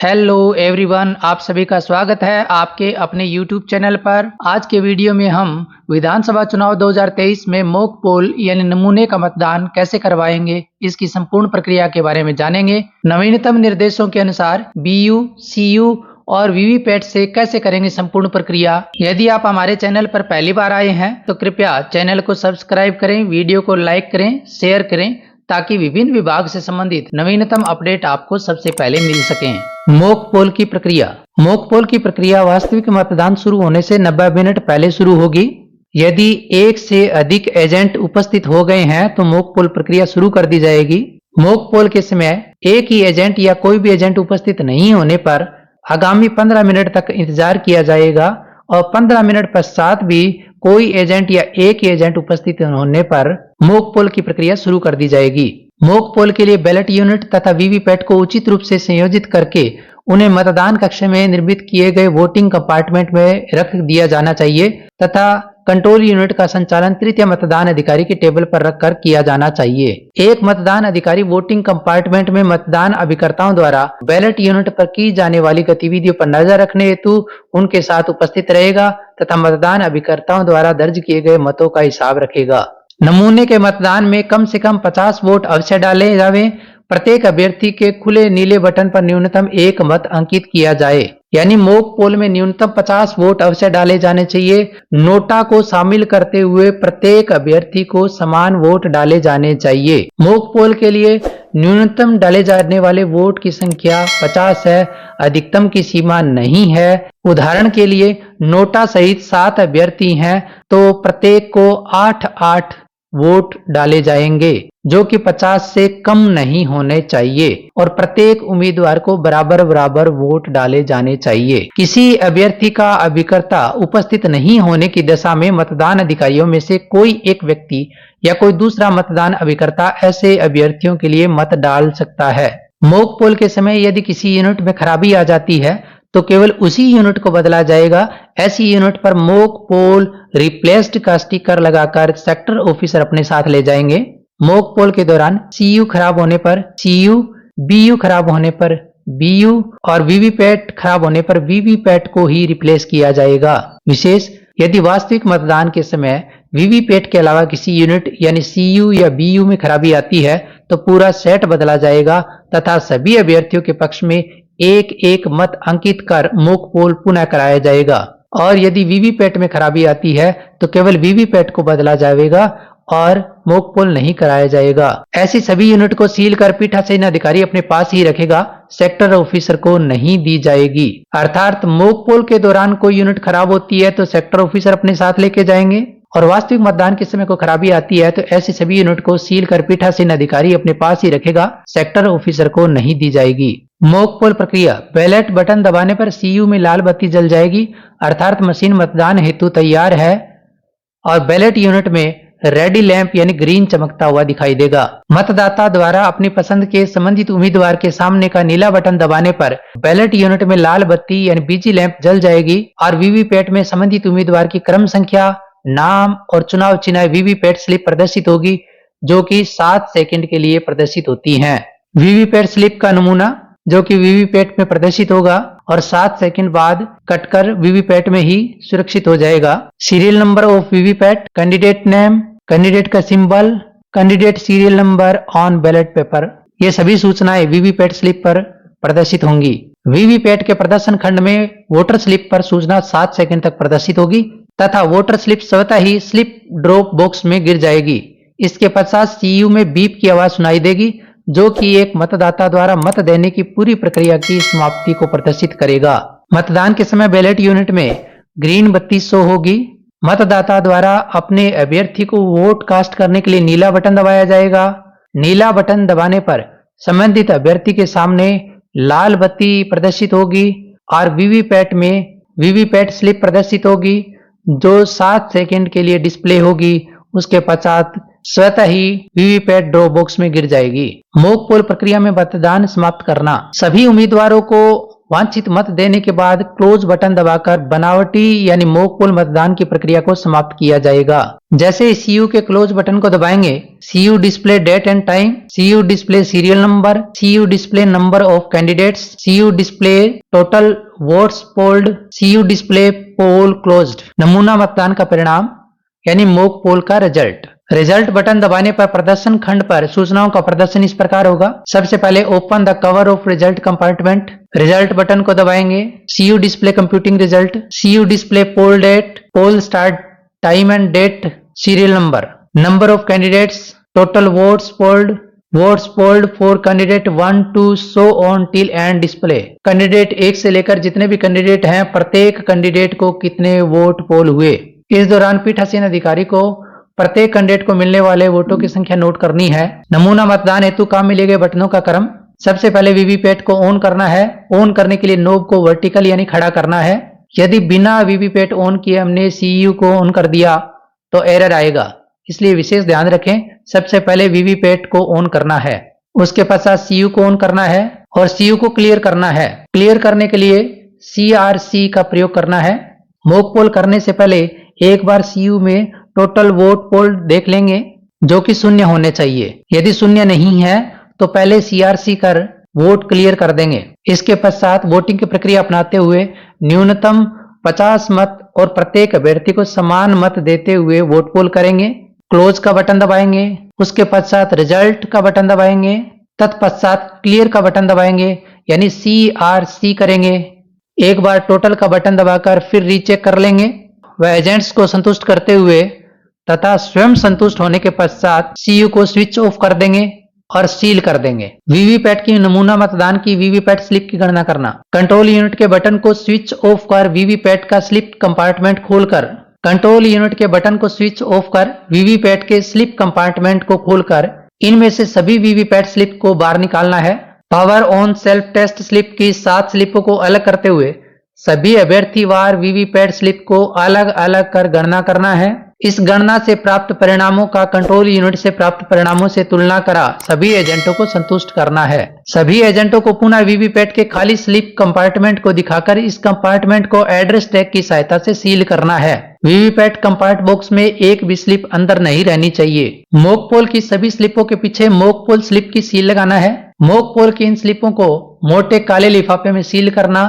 Hello everyone, आप सभी का स्वागत है आपके अपने यूट्यूब चैनल पर। आज के वीडियो में हम विधानसभा चुनाव 2023 में मॉक पोल यानी नमूने का मतदान कैसे करवाएंगे, इसकी संपूर्ण प्रक्रिया के बारे में जानेंगे। नवीनतम निर्देशों के अनुसार बीयू, सीयू और वीवीपैट से कैसे करेंगे संपूर्ण प्रक्रिया। यदि आप हमारे चैनल पर पहली बार आए हैं तो कृपया चैनल को सब्सक्राइब करें, वीडियो को लाइक करें, शेयर करें ताकि विभिन्न विभाग से संबंधित नवीनतम अपडेट आपको सबसे पहले मिल सकें। मॉक पोल की प्रक्रिया। मॉक पोल की प्रक्रिया वास्तविक मतदान शुरू होने से 90 मिनट पहले शुरू होगी। यदि एक से अधिक एजेंट उपस्थित हो गए हैं तो मॉक पोल प्रक्रिया शुरू कर दी जाएगी। मॉक पोल के समय एक ही एजेंट या कोई भी एजेंट उपस्थित नहीं होने पर आगामी 15 मिनट तक इंतजार किया जाएगा और 15 मिनट पश्चात भी कोई एजेंट या एक एजेंट उपस्थित होने पर मॉक पोल की प्रक्रिया शुरू कर दी जाएगी। मॉक पोल के लिए बैलेट यूनिट तथा वीवीपैट को उचित रूप से संयोजित करके उन्हें मतदान कक्ष में निर्मित किए गए वोटिंग कंपार्टमेंट में रख दिया जाना चाहिए तथा कंट्रोल यूनिट का संचालन तृतीय मतदान अधिकारी के टेबल पर रखकर किया जाना चाहिए। एक मतदान अधिकारी वोटिंग कंपार्टमेंट में मतदान अभिकर्ताओं द्वारा बैलेट यूनिट पर की जाने वाली गतिविधियों पर नजर रखने हेतु उनके साथ उपस्थित रहेगा तथा मतदान अभिकर्ताओं द्वारा दर्ज किए गए मतों का हिसाब रखेगा। नमूने के मतदान में कम से कम 50 वोट अवश्य डाले जावे। प्रत्येक अभ्यर्थी के खुले नीले बटन पर न्यूनतम एक मत अंकित किया जाए, यानी मॉक पोल में न्यूनतम 50 वोट अवश्य डाले जाने चाहिए। नोटा को शामिल करते हुए प्रत्येक अभ्यर्थी को समान वोट डाले जाने चाहिए। मॉक पोल के लिए न्यूनतम डाले जाने वाले वोट की संख्या 50 है, अधिकतम की सीमा नहीं है। उदाहरण के लिए नोटा सहित 7 अभ्यर्थी हैं तो प्रत्येक को 8-8 वोट डाले जाएंगे जो कि 50 से कम नहीं होने चाहिए और प्रत्येक उम्मीदवार को बराबर बराबर वोट डाले जाने चाहिए। किसी अभ्यर्थी का अभिकर्ता उपस्थित नहीं होने की दशा में मतदान अधिकारियों में से कोई एक व्यक्ति या कोई दूसरा मतदान अभिकर्ता ऐसे अभ्यर्थियों के लिए मत डाल सकता है। मॉक पोल के समय यदि किसी यूनिट में खराबी आ जाती है तो केवल उसी यूनिट को बदला जाएगा। ऐसी यूनिट पर मॉक पोल रिप्लेस्ड का स्टिकर लगाकर सेक्टर ऑफिसर अपने साथ ले जाएंगे। मॉक पोल के दौरान सीयू खराब होने पर सीयू, बीयू खराब होने पर बीयू और वीवीपैट खराब होने पर वीवीपैट को ही रिप्लेस किया जाएगा। विशेष यदि वास्तविक मतदान के समय वीवीपैट के अलावा किसी यूनिट यानी सीयू या बीयू में खराबी आती है तो पूरा सेट बदला जाएगा तथा सभी अभ्यर्थियों के पक्ष में एक एक मत अंकित कर मॉक पोल पुनः कराया जाएगा। और यदि वीवीपैट में खराबी आती है तो केवल वीवीपैट को बदला जाएगा और मॉक पोल नहीं कराया जाएगा। ऐसी सभी यूनिट को सील कर पीठासीन अधिकारी अपने पास ही रखेगा, सेक्टर ऑफिसर को नहीं दी जाएगी। अर्थात मॉक पोल के दौरान कोई यूनिट खराब होती है तो सेक्टर ऑफिसर अपने साथ लेके जाएंगे और वास्तविक मतदान के समय को खराबी आती है तो ऐसी सभी यूनिट को सील कर पीठासीन अधिकारी अपने पास ही रखेगा, सेक्टर ऑफिसर को नहीं दी जाएगी। मॉक पोल प्रक्रिया। बैलेट बटन दबाने पर सीयू में लाल बत्ती जल जाएगी, अर्थात मशीन मतदान हेतु तैयार है और बैलेट यूनिट में रेडी लैंप यानी ग्रीन चमकता हुआ दिखाई देगा। मतदाता द्वारा अपनी पसंद के संबंधित उम्मीदवार के सामने का नीला बटन दबाने पर बैलेट यूनिट में लाल बत्ती यानी बीजी लैंप जल जाएगी और वीवीपैट में संबंधित उम्मीदवार की क्रम संख्या, नाम और चुनाव चिन्ह वीवीपैट स्लिप प्रदर्शित होगी जो कि 7 सेकंड के लिए प्रदर्शित होती हैं। वीवीपैट स्लिप का नमूना जो कि वीवीपैट में प्रदर्शित होगा और 7 सेकंड बाद कटकर वीवीपैट में ही सुरक्षित हो जाएगा। Serial number of VVPAT, candidate name, candidate का symbol, candidate serial number on ballot paper, ये सभी सूचनाएं वीवीपैट स्लिप पर प्रदर्शित होंगी। वीवीपैट के प्रदर्शन खंड में वोटर स्लिप पर सूचना 7 सेकंड तक प्रदर्शित होगी तथा वोटर स्लिप स्वतः ही स्लिप ड्रॉप बॉक्स में गिर जाएगी। इसके पश्चात सीयू में बीप की आवाज सुनाई देगी जो कि एक मतदाता द्वारा मत देने की पूरी प्रक्रिया की समाप्ति को प्रदर्शित करेगा। मतदान के समय बैलेट यूनिट में ग्रीन बत्ती शो होगी। मतदाता द्वारा अपने अभ्यर्थी को वोट कास्ट करने के लिए नीला बटन दबाया जाएगा। नीला बटन दबाने पर संबंधित अभ्यर्थी के सामने लाल बत्ती प्रदर्शित होगी और वीवीपैट में वीवीपैट स्लिप प्रदर्शित होगी जो 7 सेकंड के लिए डिस्प्ले होगी। उसके पश्चात स्वतः ही वीवीपैट ड्रॉ बॉक्स में गिर जाएगी। मॉक पोल प्रक्रिया में मतदान समाप्त करना। सभी उम्मीदवारों को वांछित मत देने के बाद क्लोज बटन दबाकर बनावटी यानी मॉक पोल मतदान की प्रक्रिया को समाप्त किया जाएगा। जैसे ही सीयू के क्लोज बटन को दबाएंगे, CU display date and time, CU display serial number, CU display number of candidates, CU display total votes polled, CU display poll closed. नमूना मतदान का परिणाम यानी मॉक पोल का रिजल्ट बटन दबाने पर प्रदर्शन खंड पर सूचनाओं का प्रदर्शन इस प्रकार होगा। सबसे पहले open the cover of result compartment, result button को दबाएंगे, CU display computing result, CU display poll date, poll start time and date, serial number of candidates, total votes polled for candidate 1 2 so on till end display. Candidate 1 से लेकर जितने भी candidate हैं, प्रत्येक candidate को कितने वोट पोल हुए। इस दौरान पीठासीन अधिकारी को प्रत्येक कैंडिडेट को मिलने वाले वोटों की संख्या नोट करनी है। नमूना मतदान हेतु काम में लिए गए बटनों का क्रम। सबसे पहले वीवीपैट को ऑन करना है। ऑन करने के लिए नोब को वर्टिकल यानी खड़ा करना है। यदि बिना वीवीपैट ऑन किए हमने सीयू को ऑन कर दिया तो एरर आएगा, इसलिए विशेष ध्यान रखें। सबसे पहले वीवीपैट को ऑन करना है, उसके पश्चात सीयू को ऑन करना है और सीयू को क्लियर करना है। क्लियर करने के लिए CRC का प्रयोग करना है। मॉक पोल करने से पहले एक बार सीयू में टोटल वोट पोल देख लेंगे जो कि 0 होने चाहिए। यदि 0 नहीं है तो पहले CRC कर वोट क्लियर कर देंगे। इसके पश्चात वोटिंग की प्रक्रिया अपनाते हुए न्यूनतम 50 मत और प्रत्येक अभ्यर्थी को समान मत देते हुए वोट पोल करेंगे। क्लोज का बटन दबाएंगे, उसके पश्चात रिजल्ट का बटन दबाएंगे, तत्पश्चात क्लियर का बटन दबाएंगे यानी CRC करेंगे। एक बार टोटल का बटन दबाकर फिर रीचेक कर लेंगे व एजेंट्स को संतुष्ट करते हुए तथा स्वयं संतुष्ट होने के पश्चात सीयू को स्विच ऑफ कर देंगे और सील कर देंगे। वीवीपैट की नमूना मतदान की वीवीपैट स्लिप की गणना करना। कंट्रोल यूनिट के बटन को स्विच ऑफ कर वीवीपैट का स्लिप कंपार्टमेंट खोलकर, कंट्रोल यूनिट के बटन को स्विच ऑफ कर वीवीपैट के स्लिप कंपार्टमेंट को खोलकर इनमें से सभी वीवीपैट स्लिप को बाहर निकालना है। Power on self test slip की 7 स्लिपों को अलग करते हुए सभी अभ्यर्थी वार वीवीपैट स्लिप को अलग अलग कर गणना करना है। इस गणना से प्राप्त परिणामों का कंट्रोल यूनिट से प्राप्त परिणामों से तुलना करा सभी एजेंटों को संतुष्ट करना है। सभी एजेंटों को पुनः वीवीपैट के खाली स्लिप कंपार्टमेंट को दिखाकर इस कंपार्टमेंट को एड्रेस टैग की सहायता से सील करना है। वीवीपैट कंपार्ट बॉक्स में एक भी स्लिप अंदर नहीं रहनी चाहिए। मॉक पोल की सभी स्लिपों के पीछे मॉक पोल स्लिप की सील लगाना है। मॉक पोल की इन स्लिपों को मोटे काले लिफाफे में सील करना,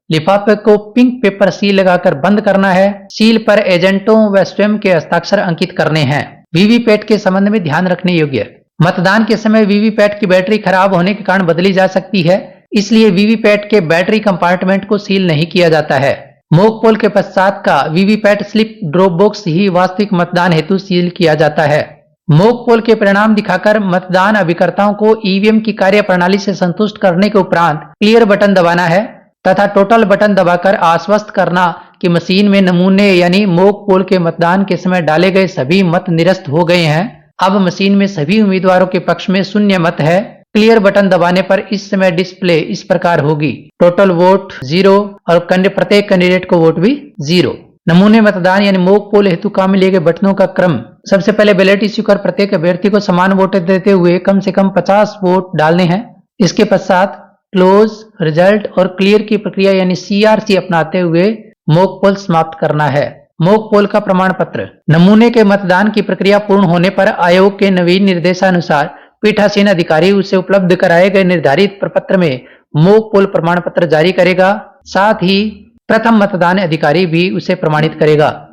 लिफाफे को पिंक पेपर सील लगाकर बंद करना है। सील पर एजेंटों व स्वयं के हस्ताक्षर अंकित करने हैं। वीवीपैट के संबंध में ध्यान रखने योग्य, मतदान के समय वीवीपैट की बैटरी खराब होने के कारण बदली जा सकती है, इसलिए वीवीपैट के बैटरी कंपार्टमेंट को सील नहीं किया जाता है। मॉक पोल के पश्चात का वीवीपैट स्लिप ड्रॉप बॉक्स ही वास्तविक मतदान हेतु सील किया जाता है। मॉक पोल के परिणाम दिखाकर मतदान अभिकर्ताओं को ईवीएम की कार्य प्रणाली से संतुष्ट करने के उपरांत क्लियर बटन दबाना है तथा टोटल बटन दबाकर आश्वस्त करना कि मशीन में नमूने यानी मॉक पोल के मतदान के समय डाले गए सभी मत निरस्त हो गए हैं। अब मशीन में सभी उम्मीदवारों के पक्ष में 0 मत है। क्लियर बटन दबाने पर इस समय डिस्प्ले इस प्रकार होगी, टोटल वोट 0 और प्रत्येक कैंडिडेट को वोट भी 0। नमूने मतदान यानी मॉक पोल हेतु काम में लिए गए बटनों का क्रम। सबसे पहले बैलेट इश्यू कर प्रत्येक अभ्यर्थी को समान वोट देते हुए कम से कम 50 वोट डालने हैं। इसके पश्चात क्लोज, रिजल्ट और क्लियर की प्रक्रिया यानी CRC अपनाते हुए मॉक पोल समाप्त करना है। मॉक पोल का प्रमाण पत्र। नमूने के मतदान की प्रक्रिया पूर्ण होने पर आयोग के नवीन निर्देशानुसार पीठासीन अधिकारी उसे उपलब्ध कराए गए निर्धारित प्रपत्र में मॉक पोल प्रमाण पत्र जारी करेगा। साथ ही प्रथम मतदान अधिकारी भी उसे प्रमाणित करेगा।